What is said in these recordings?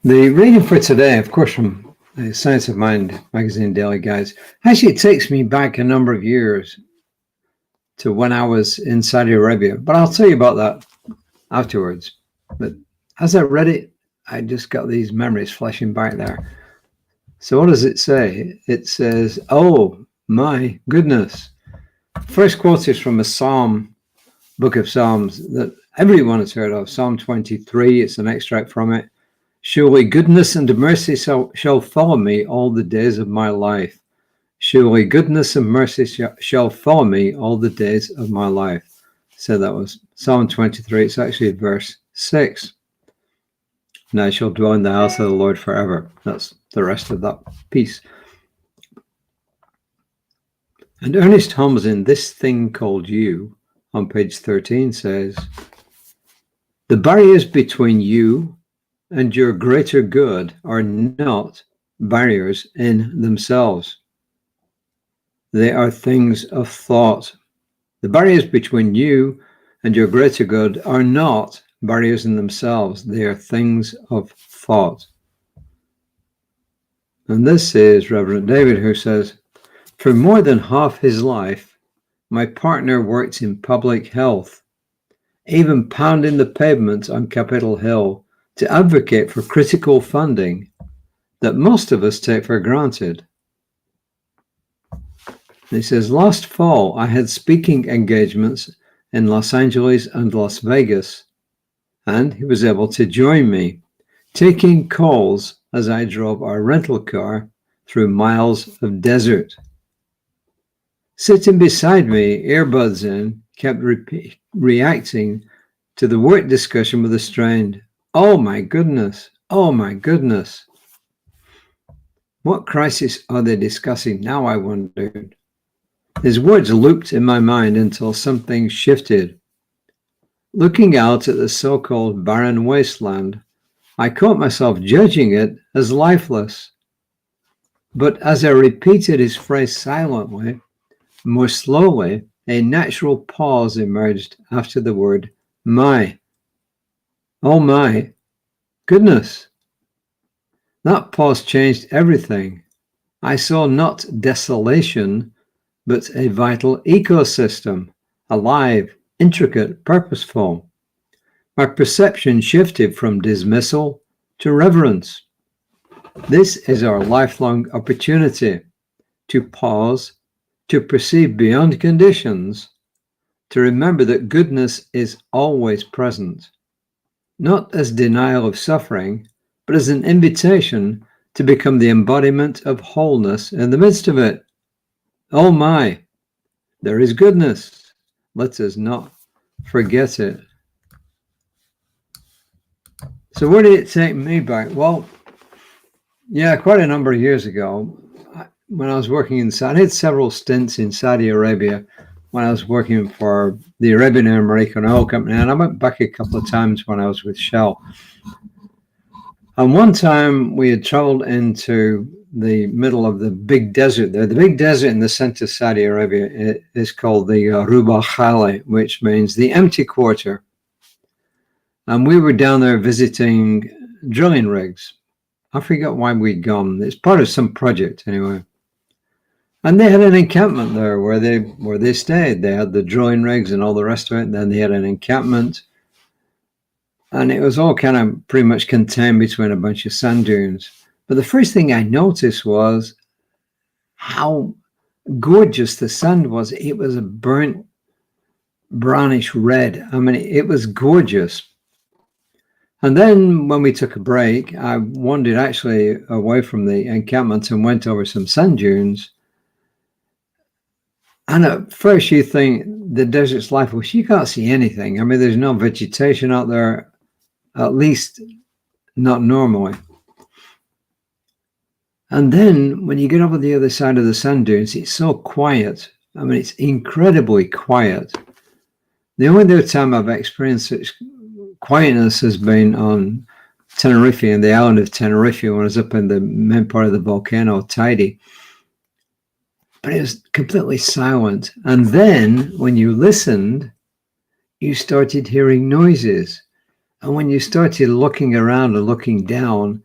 The reading for today, of course, from the Science of Mind magazine daily guides, actually it takes me back a number of years to when I was in Saudi Arabia, but I'll tell you about that afterwards. But as I read it, I just got these memories flashing back there. So what does it say? It says, "Oh my goodness." First quote is from a psalm, book of Psalms that everyone has heard of, Psalm 23. It's an extract from it. "Surely goodness and mercy shall follow me all the days of my life. Surely goodness and mercy shall follow me all the days of my life." So that was Psalm 23. It's actually verse 6. "And I shall dwell in the house of the Lord forever." That's the rest of that piece. And Ernest Holmes in This Thing Called You on page 13 says, "The barriers between you and your greater good are not barriers in themselves. They are things of thought. The barriers between you and your greater good are not barriers in themselves. They are things of thought." And this is Reverend David, who says, "For more than half his life, my partner worked in public health, even pounding the pavement on Capitol Hill to advocate for critical funding that most of us take for granted." He says, "Last fall, I had speaking engagements in Los Angeles and Las Vegas, and he was able to join me, taking calls as I drove our rental car through miles of desert. Sitting beside me, earbuds in, kept reacting to the work discussion with a strained, 'Oh my goodness, oh my goodness.' What crisis are they discussing now, I wondered. His words looped in my mind until something shifted. Looking out at the so-called barren wasteland, I caught myself judging it as lifeless. But as I repeated his phrase silently, more slowly, a natural pause emerged after the word my. Oh my goodness. That pause changed everything. I saw not desolation, but a vital ecosystem, alive, intricate, purposeful. My perception shifted from dismissal to reverence. This is our lifelong opportunity to pause, to perceive beyond conditions, to remember that goodness is always present, not as denial of suffering, but as an invitation to become the embodiment of wholeness in the midst of it. Oh my, there is goodness. Let us not forget it." So where did it take me back? Well, yeah, quite a number of years ago, when I was working in Saudi, I had several stints in Saudi Arabia when I was working for the Arabian and American Oil Company, and I went back a couple of times when I was with Shell. And one time we had traveled into the middle of the big desert there. The big desert in the center of Saudi Arabia is called the Ruba Khali, which means the empty quarter. And we were down there visiting drilling rigs. I forget why we'd gone. It's part of some project anyway. And they had an encampment there where they stayed. They had the drilling rigs and all the rest of it. And then they had an encampment. And it was all kind of pretty much contained between a bunch of sand dunes. But the first thing I noticed was how gorgeous the sand was. It was a burnt brownish red. I mean, it was gorgeous. And then when we took a break, I wandered actually away from the encampment and went over some sand dunes. And at first you think the desert's lifeless. You can't see anything. I mean, there's no vegetation out there, at least not normally. And then when you get over the other side of the sand dunes, it's so quiet. I mean, it's incredibly quiet. The only other time I've experienced such quietness has been on Tenerife, in the island of Tenerife, when I was up in the main part of the volcano, Tidy. But it was completely silent. And then when you listened, you started hearing noises. And when you started looking around and looking down,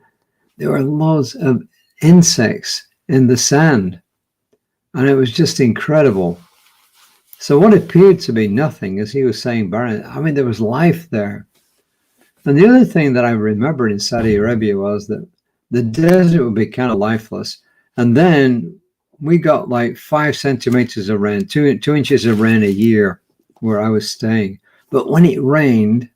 there were loads of insects in the sand, and it was just incredible. So what appeared to be nothing, as he was saying, barren, I mean, there was life there. And the other thing that I remembered in Saudi Arabia was that the desert would be kind of lifeless. And then we got like 5 centimeters of rain, 2 inches of rain a year where I was staying. But when it rained,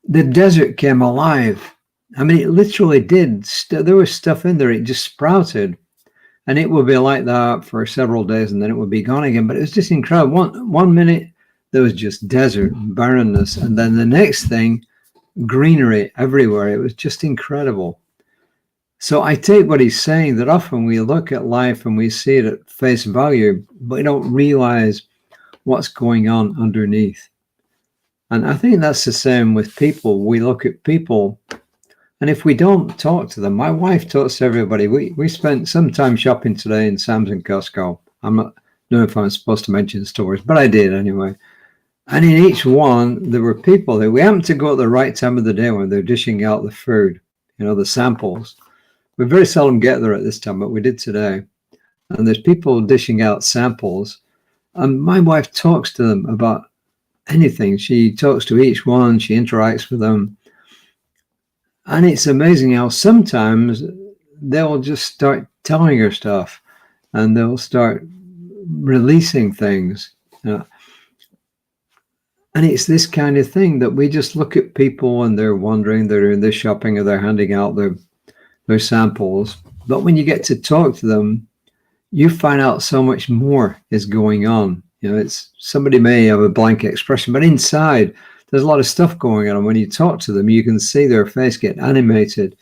the desert came alive. I mean, it literally did. There was stuff in there. It just sprouted. And it would be like that for several days, and then it would be gone again. But it was just incredible. One minute, there was just desert, barrenness. And then the next thing, greenery everywhere. It was just incredible. So I take what he's saying, that often we look at life and we see it at face value, but we don't realize what's going on underneath. And I think that's the same with people. We look at people, and if we don't talk to them, my wife talks to everybody. We spent some time shopping today in Sam's and Costco. I'm not know if I'm supposed to mention stores, but I did anyway. And in each one, there were people that we happened to go at the right time of the day when they're dishing out the food, the samples. We very seldom get there at this time, but we did today. And there's people dishing out samples. And my wife talks to them about anything. She talks to each one. She interacts with them. And it's amazing how sometimes they'll just start telling her stuff, and they'll start releasing things. And it's this kind of thing that we just look at people and they're wondering, they're doing their shopping or they're handing out their samples. But when you get to talk to them, you find out so much more is going on. It's somebody may have a blank expression, but inside there's a lot of stuff going on. And when you talk to them, you can see their face get animated.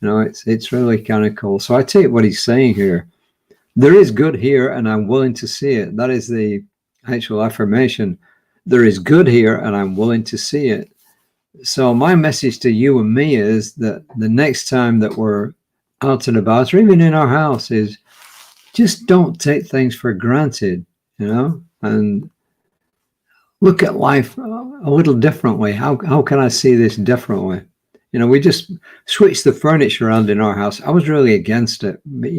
It's really kind of cool. So I take what he's saying here. There is good here, and I'm willing to see it. That is the actual affirmation. There is good here, and I'm willing to see it. So my message to you and me is that the next time that we're out and about, or even in our house, is just don't take things for granted, and look at life a little differently. How can I see this differently? We just switched the furniture around in our house. I was really against it, but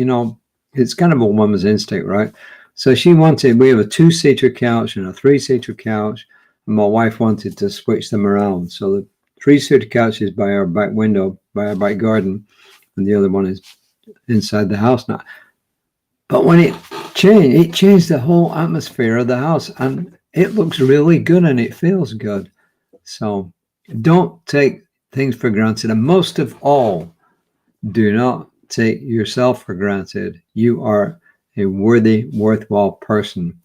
it's kind of a woman's instinct, right? So we have a 2-seater couch and a 3-seater couch, and my wife wanted to switch them around. So the 3-seater couch is by our back window, by our back garden, and the other one is inside the house now. But when it changed the whole atmosphere of the house, and it looks really good and it feels good. So don't take things for granted. And most of all, do not take yourself for granted. You are a worthy, worthwhile person.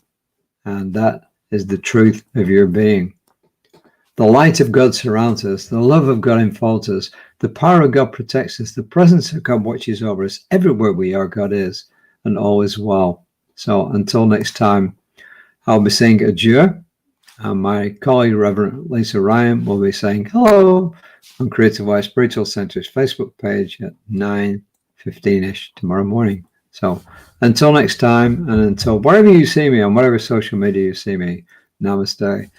And that is the truth of your being. The light of God surrounds us. The love of God enfolds us. The power of God protects us. The presence of God watches over us. Everywhere we are, God is, and all is well. So until next time, I'll be saying adieu. And my colleague, Reverend Lisa Ryan, will be saying hello on Creative Life Spiritual Center's Facebook page at 9:15ish tomorrow morning. So until next time, and until wherever you see me, on whatever social media you see me, namaste.